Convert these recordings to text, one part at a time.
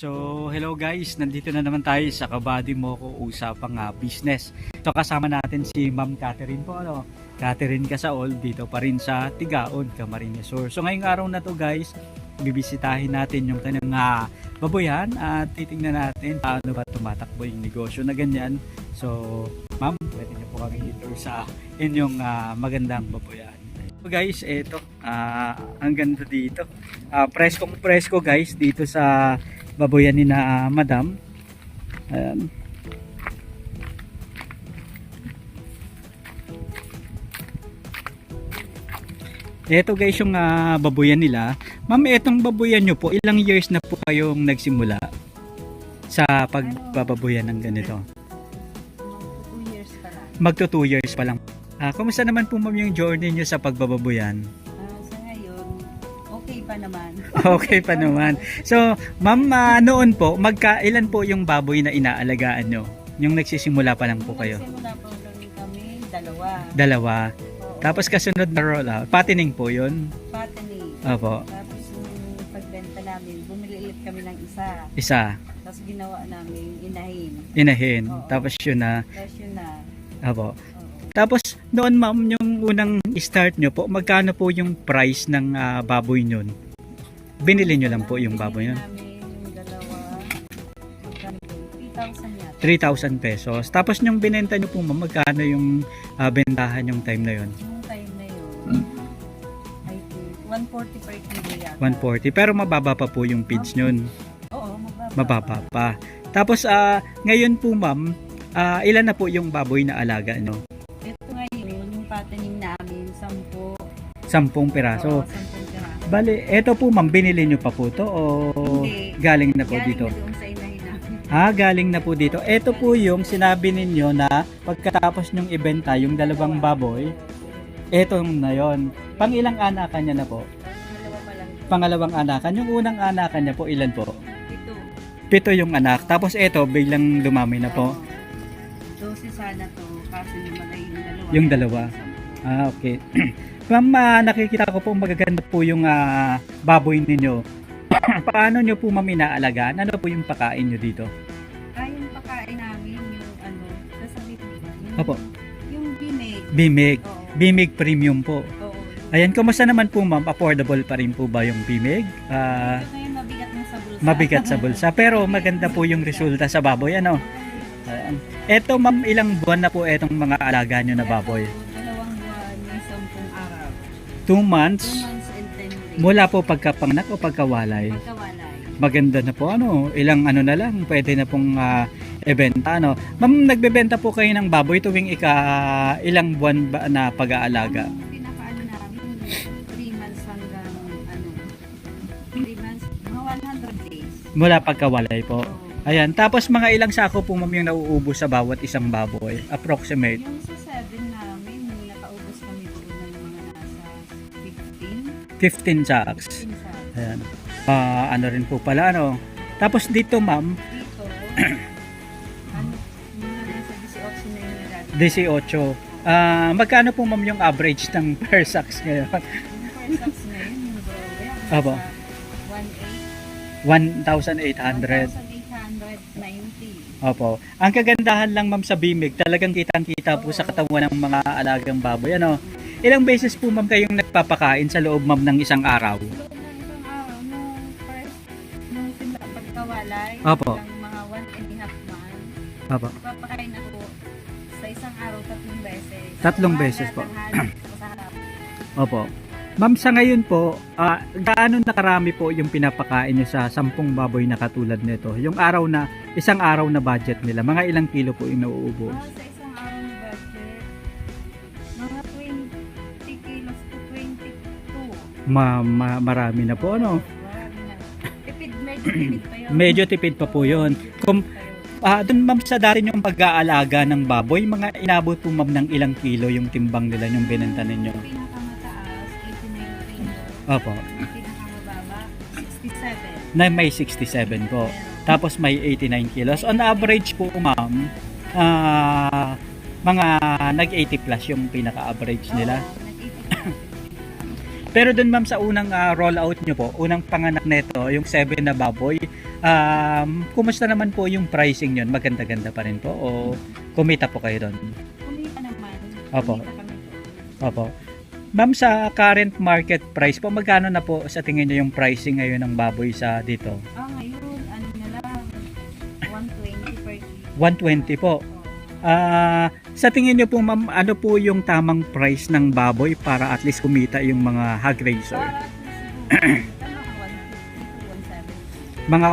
So, hello guys, nandito na naman tayo sa Kabady Moko Usapang Business. So, kasama natin si Ma'am Catherine po, Catherine Casaol, dito pa rin sa Tigaon, Camarines Sur. So, ngayong araw na to guys, bibisitahin natin yung kanyang baboyan at titingnan natin paano ba tumatakbo yung negosyo na ganyan. So, Ma'am, pwede niyo po kami dito sa inyong magandang baboyan. So guys, eto, ang ganda dito. Presko guys, dito sa baboyan ni na Madam. Ayan. Ito guys yung baboyan nila. Ma'am, etong baboyan nyo po, ilang years na po kayong nagsimula sa pagbababoyan ng ganito? Magto 2 years pa lang. Kumusta naman po ma'am yung journey nyo sa pagbababoyan? Sa ngayon, okay pa naman. Okay pa naman. So, ma'am, noon po, magkailan po yung baboy na inaalagaan nyo? Yung nagsisimula pa lang po kayo? Nagsimula po lang kami, dalawa. Dalawa. Oo. Tapos kasunod na roll out. Patining po yun? Patani. Opo. Tapos yung pagbenta namin, bumili ulit kami ng isa. Isa. Tapos ginawa namin inahin. Inahin. Oo. Tapos yun na. Tapos yun na. Opo. Oo. Tapos noon ma'am, yung unang start nyo po, magkano po yung price ng baboy nyon? Binili nyo lang po yung baboy nyon? Binili namin yung dalawa. Magkano po? 3,000 yata. 3,000 pesos. Tapos yung binenta nyo po ma'am, magkano yung bentahan yung time na yun? Yung time na yun, I think, 140 per kilo yata. 140. Pero mababa pa po yung feeds nyon. Oo, Mababa pa. Tapos ngayon po ma'am, ilan na po yung baboy na alaga nyo? Ito ngayon, yung patanim namin, 10. 10 piraso. Oo, 10 piraso. Bale, eto po ma'am, binili nyo pa po to o Hindi. galing na po Galing dito? na doon sa inahin namin. Galing na po dito. Eto po yung sinabi ninyo na pagkatapos nyong ibenta yung dalawang baboy, eto na yon. Pang ilang anakan niya na po? Dalawa pa lang. Pangalawang anakan. Yung unang anakan niya po, ilan po? Ito. 7 yung anak. Tapos eto, biglang dumami na po. 12 sana to, kaso namatay yung dalawa. Yung dalawa. Okay. Ma'am, nakikita ko po magaganda po yung baboy ninyo. Paano nyo po ma'am inaalagaan? Ano po yung pakain nyo dito? Yung pakain namin, yung ano, sasabi ko ba? Opo. Yung bimig. Bimig. Oo. Bimig premium po. Oo. Ayan, kumusta naman po ma'am? Affordable pa rin po ba yung bimig? Ito ngayon mabigat na sa bulsa. Mabigat sa bulsa. Pero maganda po yung resulta sa baboy. Ano? Ayan. Eto ma'am, ilang buwan na po etong mga alaga nyo na baboy? 2 buwan, may 10 araw. 2 months? 2 months and 10 days. Mula po pagkapanganak o pagkawalay? Pagkawalay. Maganda na po ano, ilang ano na lang, pwede na pong ibenta ano. Ma'am, nagbebenta po kayo ng baboy tuwing ilang buwan ba na pag-aalaga? Ang pinakaano namin, 3 months hanggang ano, 3 months, mga 100 days. Mula pagkawalay po. Oo. Ayan, tapos mga ilang sako po ma'am yung nauubos sa bawat isang baboy? Approximate? Yung sa 7 namin, may nakaubos kami doon ng mga nasa 15 sacks. 15 sacks. Ayan. Ano rin po pala ano. Tapos dito ma'am, Dito, ano, yung nasa 18 na yung nilagay. 18. Magkano po ma'am yung average ng per sacks ngayon? Yung per sacks na yun, yung grower, Abo. nasa 1,800. 1,890. Opo. Ang kagandahan lang ma'am sa bimig, talagang kitang-kita po sa katawan ng mga alagang baboy. Ano? Ilang beses po ma'am kayong nagpapakain sa loob ma'am ng isang araw? Loob ng isang araw, nung first, nung pagkawalay, Opo. ng mga 1.5 months, Opo. papakain ako sa isang araw 3 beses. 3 beses po. Sa harap. Opo. Ma'am, sa ngayon po, gaano nakarami po yung pinapakain nyo sa 10 baboy na katulad nito? Yung araw na, isang araw na budget nila, mga ilang kilo po yung nauubos? Sa isang araw na budget, mga 20 kilos to 22. Marami na po, ano? Marami na. Tipid, medyo tipid pa yun. Medyo tipid pa po yun. Doon ma'am sa dati yung pag-aalaga ng baboy, mga inabot po ma'am ng ilang kilo yung timbang nila yung binenta ninyo? Pinakamataas, 89 kilos. Opo. Pinakamababa, 67. Na may 67 po. Tapos may 89 kilos. On average po ma'am, mga nag-80 plus yung pinaka-average nila. Oo, nag-80. Pero dun ma'am sa unang rollout nyo po, unang panganak nito, yung 7 na baboy, kumusta naman po yung pricing yun? Maganda-ganda pa rin po o kumita po kayo doon? Kumita naman. Opo. Kumita kami. Opo. Ma'am, sa current market price po, magkano na po sa tingin nyo yung pricing ngayon ng baboy sa dito? Ngayon, ano na lang, 120 per kilo. 120 po. Sa tingin nyo po ma'am, ano po yung tamang price ng baboy para at least kumita yung mga hog raiser? Para at least siguro, Mga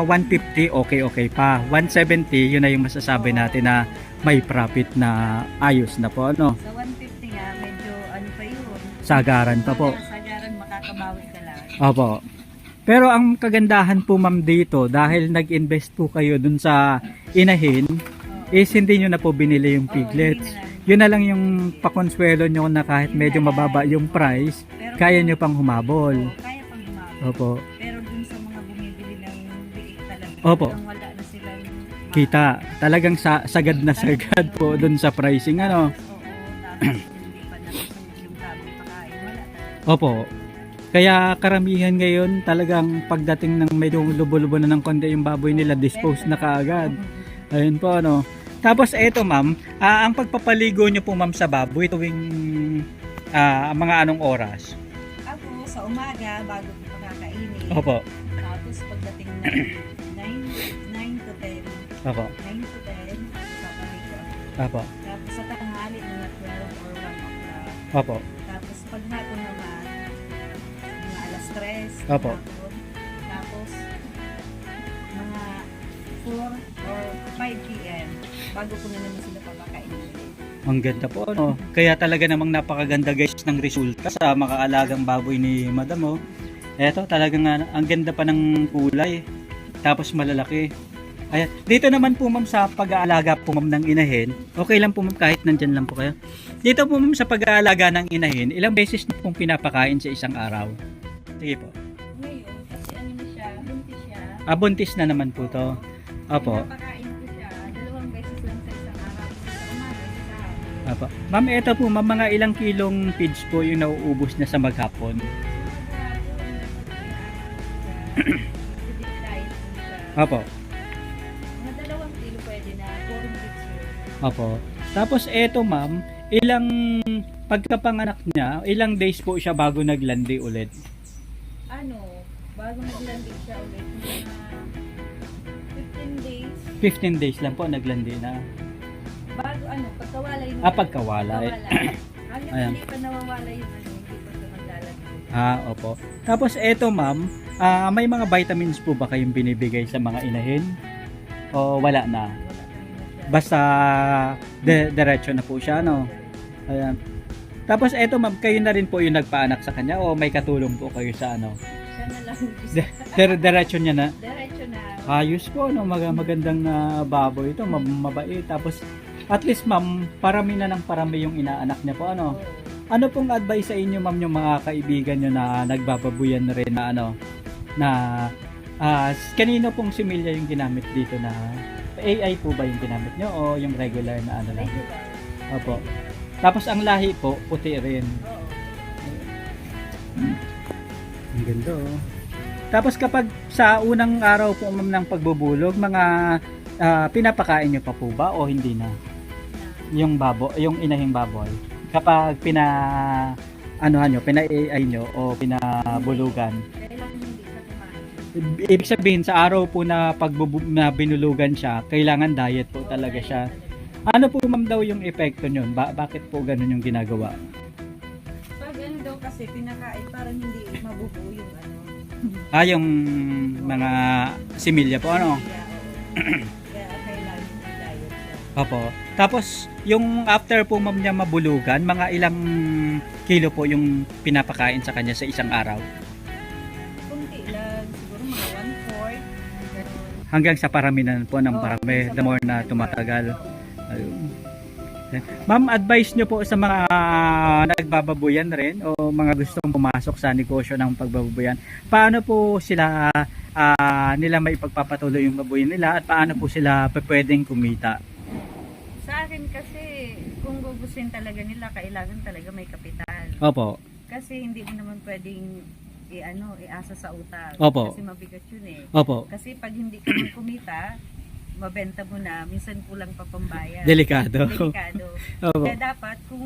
150, okay pa. 170, yun na yung masasabi natin na may profit na ayos na po, ano? sa 150 nga, medyo ano pa yun. Sagaran pa po. Sagaran, makakabawi ka lang. Opo. Pero ang kagandahan po ma'am dito, dahil nag-invest po kayo dun sa inahin, is hindi nyo na po binili yung piglets. Yun na lang yung pakonsuelo nyo na kahit medyo mababa yung price, Pero, kaya nyo pang humabol. kaya pang humabol. Opo. Pero dun sa mga bumibili ng biik talaga, Opo. talagang wala na silang Kita, talagang sagad na sagad po dun sa pricing, ano? Oo, tapos hindi pa nasusod yung tamang pakain. Wala talaga. Opo. Kaya karamihan ngayon talagang pagdating ng medyo lubo-lubo na ng konti yung baboy nila, dispose na kaagad. Ayun po, ano. Tapos eto ma'am, ang pagpapaligo nyo po ma'am sa baboy tuwing mga anong oras? Ako, sa umaga, bago ko pakakainin. Opo. Tapos pagdating ng 9 to 10, Opo. 9 to 10, papaligo. Opo. Tapos sa tanghali, mga 12 or 1 o'clock. Opo. Tapos pag hapon naman, mga alas 3. Opo. hapon. Tapos, mga 4 or 5 p.m. bago ko na naman sila papakainin ulit. Ang ganda po, ano. Kaya talaga namang napakaganda guys ng resulta sa makaalagang baboy ni Madam, oh. Eto, talagang ang ganda pa ng kulay. Tapos malalaki. Ayan. Dito naman po ma'am sa pag-aalaga po ma'am ng inahin, okay lang po ma'am kahit nandyan lang po kayo. Dito po ma'am sa pag-aalaga ng inahin, ilang beses na pong pinapakain sa isang araw? Sige po. Ngayon, kasi ano na siya, buntis siya. Buntis na naman po to. Opo. Pinapakain ko siya, 2 beses lang sa isang araw. Sa umaga, sa hapon. Opo. Ma'am, eto po ma'am, mga ilang kilong feeds po yung nauubos na sa maghapon? Opo. Mga 2 kilo pwede na, 4 weeks yun. Opo. Tapos eto ma'am, ilang pagkapanganak niya, ilang days po siya bago naglandi ulit? Bago naglanding siya ulit, mga 15 days. 15 days lang po naglandi na. Bago pagkawalay mo. Pagkawalay. Hanggang Ayan. hindi pa nawawala yung hindi pa siya maglalagay. Opo. Tapos eto ma'am, may mga vitamins po ba kayong binibigay sa mga inahin? O wala na? Wala kami na siya. Basta diretso na po siya, no? Ayan. Tapos eto ma'am, kayo na rin po yung nagpaanak sa kanya o may katulong po kayo sa ano? Siya na lang. Diretso niya na? Diretso na. Ayos po, no? Magandang baboy ito, mabait. Tapos at least ma'am, parami na ng parami yung inaanak niya po, ano? Oo. Ano pong advice sa inyo ma'am yung mga kaibigan nyo na nagbababuyan rin na ano? Na kanino pong similya yung ginamit dito na AI po ba yung ginamit nyo o yung regular na ano lang? Regular. Opo. Tapos ang lahi po, puti rin. Oo. Ang ganda, oh. Tapos kapag sa unang araw po ma'am ng pagbubulog, mga pinapakain nyo pa po ba o hindi na? Yung yung inahing baboy. Kapag pina-AI nyo o pinabulugan. Kailangan hindi siya kumain. Ibig sabihin sa araw po na na binulugan siya, kailangan diet po talaga siya. Ano po ma'am daw yung epekto nyon? Bakit po ganun yung ginagawa? Pag daw kasi pinakain, parang hindi mabubuo yung Yung mga similya po, ano? Kaya kailangan hindi diet siya. Opo. Tapos, yung after po ma'am niya mabulugan, mga ilang kilo po yung pinapakain sa kanya sa isang araw? Kunti lang, siguro mga 1/4. Ganun. Hanggang sa parami na po ng Oo, parami, sa the more na parami. tumatagal. Ayun. Ma'am, advice nyo po sa mga nagbababuyan rin o mga gustong pumasok sa negosyo ng pagbababuyan, paano po sila nila may pagpapatuloy yung babuyan nila at paano po sila pwedeng kumita? Sa akin kasi, kung gugustuhin talaga nila, kailangan talaga may kapital. Opo. Kasi hindi mo naman pwedeng iasa sa utang. Opo. Kasi mabigat yun eh. Opo. Kasi pag hindi ka man kumita, mabenta mo na, minsan kulang pa pambayad. Delikado. Delikado. Opo. Kaya dapat kung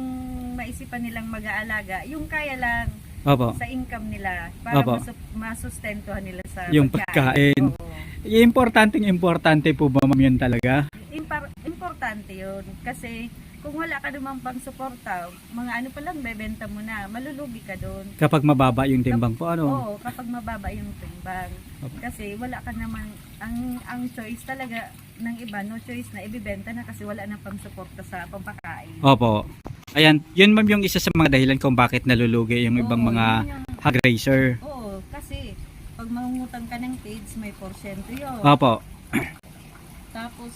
maisipan nilang mag-aalaga, yung kaya lang Opo. sa income nila para Opo. masustentuhan nila sa Yung pagkain. Oo. Importante po ba ma'am yun talaga? Importante yun kasi kung wala ka naman pang suporta, mga ano pa lang bebenta mo na, malulugi ka doon. Kapag mababa yung timbang po, ano? Oo, kapag mababa yung timbang. Opo. Kasi wala ka naman, ang choice talaga ng iba, no choice na ibibenta na kasi wala na pang suporta sa pampakain. Opo. Ayan, yun ma'am yung isa sa mga dahilan kung bakit nalulugi yung ibang Oo, mga yun yung- hog raiser. Oo, kasi pag mangungutang ka ng PAIDS, may porsyento yun. Opo. Tapos,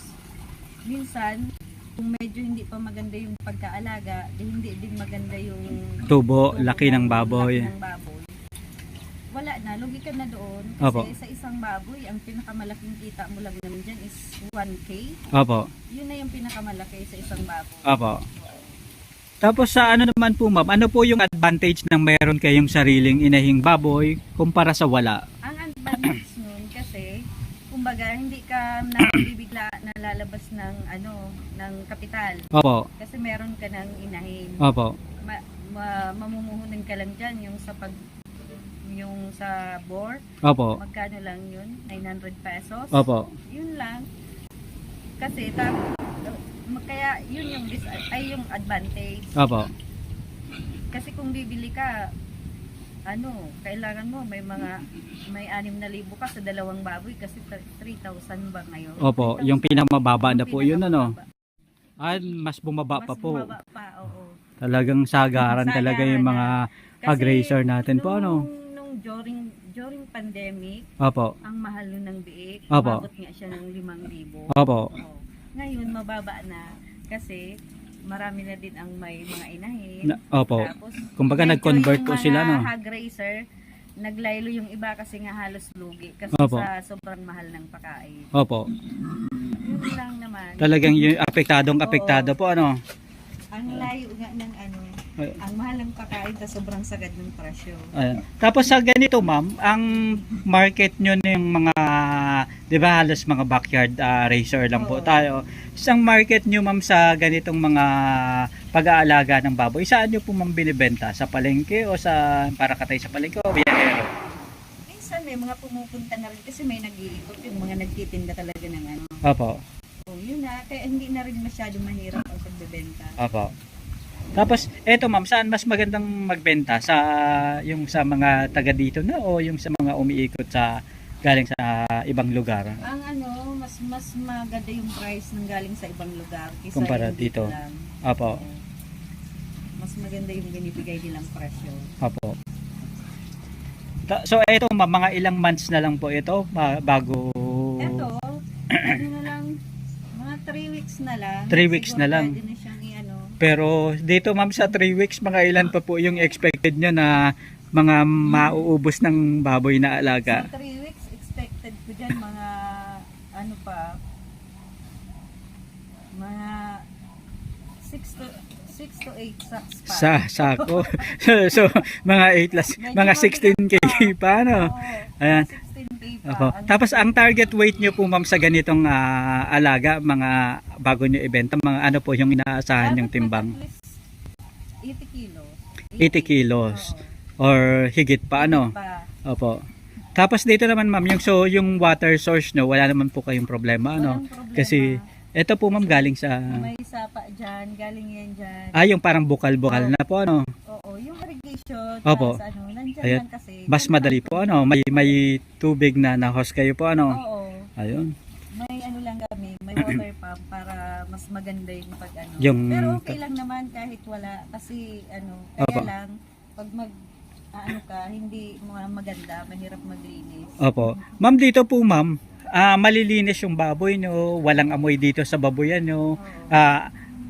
minsan, kung medyo hindi pa maganda yung pagkaalaga, hindi din maganda yung Tubo, laki ng baboy. laki ng baboy. Wala na, lugi ka na doon. Kasi Opo. sa isang baboy, ang pinakamalaking kita mo lang naman dyan is 1K. Opo. Yun na yung pinakamalaki sa isang baboy. Opo. Tapos sa ano naman po ma'am, ano po yung advantage ng meron kayong sariling inahing baboy kumpara sa wala? Ang advantage nun kasi, kumbaga, hindi ka nabibigla na lalabas ng ng kapital. Opo. Kasi meron ka ng inahin. Opo. Mamumuhunan ka lang dyan yung sa board. Opo. Magkano lang yun? 900 pesos. Opo. Yun lang. Kasi kaya yun yung advantage. Opo. Kasi kung bibili ka, kailangan mo may 6,000 ka sa dalawang baboy kasi 3,000 ba ngayon? Opo, 3,000. yung pinakamababa na po yun ano. Pinakamababa. Mas bumaba Mas pa po. bumaba pa, oo. Talagang sagaran talaga yung mga hog raiser natin po ano. Nung during pandemic, Opo. ang mahal nun ng biik, Opo. umabot nga siya ng 5,000. Opo. Oo. Ngayon, mababa na kasi marami na din ang may mga inahin. Opo. Tapos, Kumbaga medyo nag-convert yung po sila no. mga hog raiser, naglaylo yung iba kasi nga halos lugi kasi Opo. sa sobrang mahal ng pagkain. Opo. Yun lang naman. Talagang yung apektado po ano. Ang layo nga ng ang mahal ng pagkain sa sobrang sagad ng presyo. Ayan. Tapos sa ganito ma'am, ang market nyo ng mga, di ba halos mga backyard racer lang po Oo. tayo. Isang market nyo ma'am sa ganitong mga pag-aalaga ng baboy, saan nyo po ma'am binibenta? Sa palengke o para katay sa palengke o biyahero? Minsan may mga pumupunta na rin kasi may nag-iikot yung mga nagtitinda talaga ng Opo. Oh, yun na, kaya hindi na rin masyado mahirap ang pagbebenta. Opo. Tapos eto ma'am, saan mas magandang magbenta? Yung sa mga taga dito na o yung sa mga umiikot galing sa ibang lugar? Ang mas maganda yung price ng galing sa ibang lugar kaysa Kumpara yung dito. lang. Opo. Oo. Mas maganda yung binibigay nilang presyo. Opo. So eto ma'am, mga ilang months na lang po ito bago Ito, na lang, mga 3 weeks na lang. 3 weeks Siguro na lang. pwede na siyang Pero dito ma'am sa 3 weeks, mga ilan pa po yung expected nyo na mga mauubos ng baboy na alaga? Sa 3 weeks, expected ko dyan mga mga 6 to 8 sacks pa. Sa sako. so mga 8 plus, mga 16 kg pa no? Oo, Ayan. 16K pa. Opo. Tapos ang target weight nyo po ma'am sa ganitong alaga, mga bago nyo ibenta, mga ano po yung inaasahan yung timbang? At least 80 kilos. 80 kilos. Oo. Or higit pa ano? Pa. Opo. Tapos dito naman ma'am, yung water source nyo, wala naman po kayong problema ano? Walang problema. Kasi ito po ma'am galing sa May sapa dyan, galing yan dyan. yung parang bukal-bukal na po ano. Oo, yung irrigation, Opo. nandyan Ayan. lang kasi. Mas madali po ano, may tubig na na-host kayo po ano. Oo. Ayun. May lang kami, may water pump para mas maganda yung Yung- Pero okay lang naman kahit wala kasi kaya Opo. lang pag hindi maganda, mahirap maglinis. Opo. Ma'am dito po ma'am, malilinis yung baboy nyo, walang amoy dito sa baboyan nyo. Oo.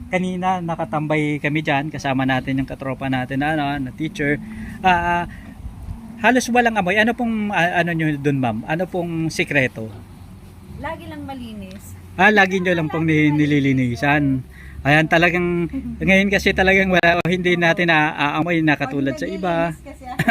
Kanina nakatambay kami dyan, kasama natin yung katropa natin na teacher. Halos walang amoy. Ano pong nyo dun ma'am? Ano pong sikreto? Lagi lang malinis. Lagi nyo lang pong nililinisan. Ayan, talagang, ngayon kasi talagang wala, hindi natin naaamoy na katulad sa Pag iba. naglilinis kasi ako,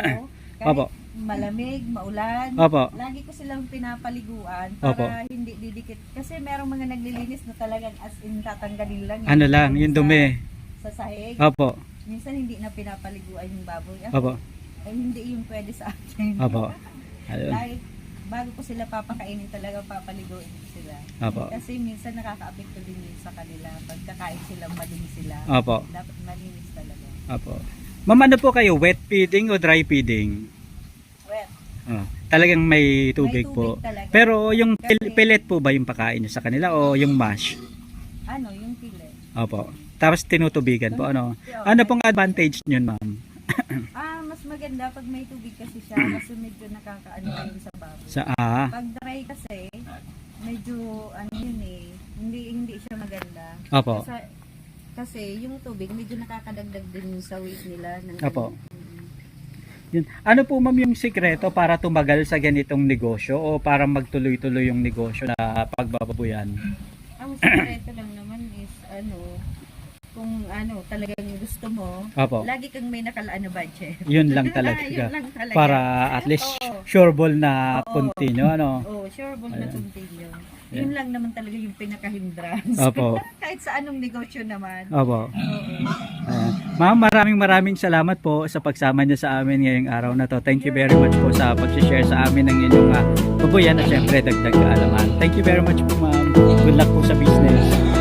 Opo. kahit malamig, maulan, Opo. lagi ko silang pinapaliguan Opo. para hindi didikit. Kasi merong mga naglilinis na talagang as in tatanggalin lang. Ano lang, yung dumi. Sa sahig. Opo. Minsan hindi na pinapaliguan yung baboy. Opo. Ay, hindi yung pwede sa akin. Opo. Ayun. Lagi, bago ko sila papakainin talaga papaliguin ko sila. Opo. Kasi minsan nakaka-apekto din yun sa kanila. Pagkakain sila, malinis sila. Opo. Dapat malinis talaga. Opo. Ma'am, ano po kayo? Wet feeding o dry feeding? Wet. Oh, talagang may tubig, May po. tubig talaga. Pero yung Kasi- pellet po ba yung pakain nyo sa kanila o yung mash? Ano, yung pile. Opo. Tapos tinutubigan po. Ano? Oo. Ano pong advantage nyo, ma'am? Mas maganda pag may tubig kasi siya kasi medyo nakakaano yun sa baboy. Sa Pag dry kasi, medyo ano yun eh, hindi siya maganda. Opo. Kasi yung tubig medyo nakakadagdag din sa weight nila. Ng Opo. Mm. Yun. Ano po ma'am yung sikreto para tumagal sa ganitong negosyo o para magtuloy-tuloy yung negosyo na pagbababoyan? Ang sekreto lang naman is kung talagang gusto mo, Opo. lagi kang may nakalaan na budget. Yun lang talaga. Yun lang talaga. Para at least Oo. sure ball na Oo. continue. Ano? Oh, sure ball na Ayan. continue. Yun lang naman talaga yung pinaka-hindrance. Opo. Kahit sa anong negosyo naman. Opo. Oo. Ayan. Ma'am, maraming salamat po sa pagsama niyo sa amin ngayong araw na to. Thank you very much po sa pag-share sa amin ng inyong babuyan at syempre dagdag kaalaman. Thank you very much po, ma'am. Good luck po sa business.